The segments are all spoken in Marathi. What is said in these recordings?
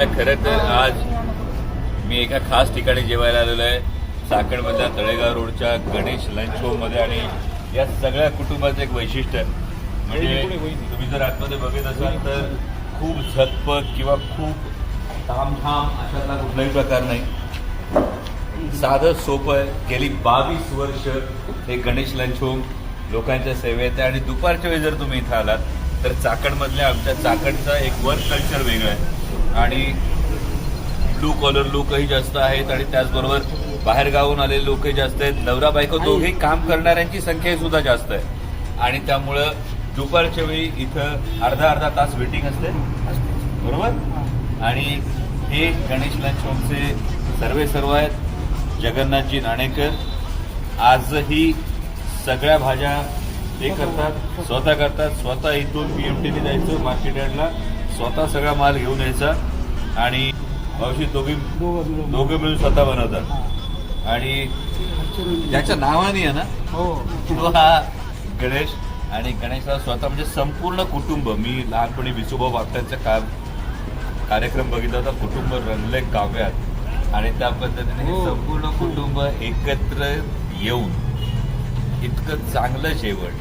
खरं तर आज मी एका खास ठिकाणी जेवायला आलेलो आहे, चाकणमधल्या तळेगाव रोडच्या गणेश लंच होममध्ये. आणि या सगळ्या कुटुंबाचं एक वैशिष्ट्य आहे, म्हणजे तुम्ही जर आतमध्ये बघत असाल तर खूप झटपट किंवा खूप तामझाम अशातला कुठलाही प्रकार नाही. साधं सोपं आहे. गेली 22 वर्ष हे गणेश लंच होम लोकांच्या सेवेत आहे. आणि दुपारच्या वेळी जर तुम्ही इथं आलात तर चाकणमधल्या आमच्या चाकणचा एक वर्क कल्चर वेगळं आहे आणि ब्लू कॉलर लोकही जास्त आहेत आणि त्याचबरोबर बाहेरगावून आलेले लोकही जास्त आहेत. नवरा बायको दोघेही काम करणाऱ्यांची संख्या सुद्धा जास्त आहे आणि त्यामुळं दुपारच्या वेळी इथं अर्धा तास वेटिंग असते, बरोबर. आणि हे गणेश लंच होमचे सर्व आहेत जगन्नाथजी नाणेकर. आजही सगळ्या भाज्या ते करतात, स्वतः इथून PMTने जायचं मार्केट यार्डला, स्वतः सगळा माल घेऊन यायचा आणि मावशी दोघे मिळून स्वतः बनवतात. आणि त्याच्या नावाने आहे ना तो हा गणेश. आणि गणेशला स्वतः म्हणजे संपूर्ण कुटुंब. मी लहानपणी विसुभाऊ बापटांचा कार्यक्रम बघितला होता, कुटुंब रंगले काव्यात, आणि त्या पद्धतीने हे संपूर्ण कुटुंब एकत्र येऊन इतकं चांगलं जेवण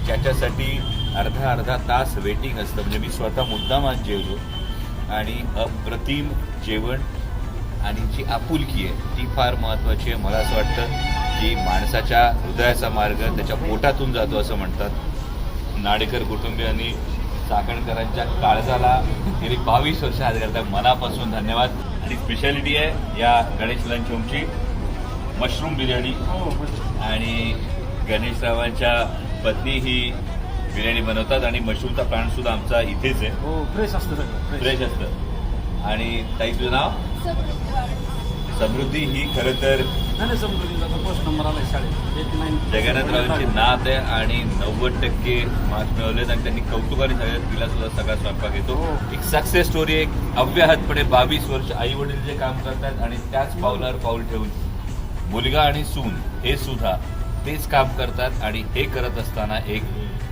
ज्याच्यासाठी अर्धा तास वेटिंग असतं. म्हणजे मी स्वतः मुद्दाम आज जेवलो आणि अप्रतिम जेवण आणि जी आपुलकी आहे ती फार महत्त्वाची आहे. मला असं वाटतं की माणसाच्या हृदयाचा मार्ग त्याच्या पोटातून जातो असं म्हणतात. नाडेकर कुटुंबियांनी चाकणकरांच्या काळजाला गेली 22 वर्ष हात घालतात. मनापासून धन्यवाद. आणि स्पेशालिटी आहे या गणेश लंच होमची मशरूम बिर्याणी. आणि गणेशरावांच्या पत्नी ही बिर्याणी बनवतात आणि मशरूमचा प्लांट सुद्धा आमचा इथेच आहे. फ्रेश असतं सगळं, फ्रेश असतं. आणि ताई तुझं नाव? समृद्धी. ही खरं तर फर्स्ट नंबर आला शाळेत. जगन्नाथरावांची नात आहे आणि 90% मार्क्स मिळवलेत आणि त्यांनी कौतुकाने सांगितलं तिला सुद्धा सगळा स्वयंपाक येतो. एक सक्सेस स्टोरी, एक अव्याहतपणे 22 वर्ष आई वडील जे काम करतात आणि त्याच पावलावर पाऊल ठेवून मुलगा आणि सून हे सुद्धा तेच काम करतात आणि हे करत असताना एक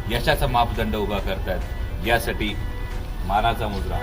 यशाचा मापदंड उभा करतात. यासाठी मानाचा मुजरा.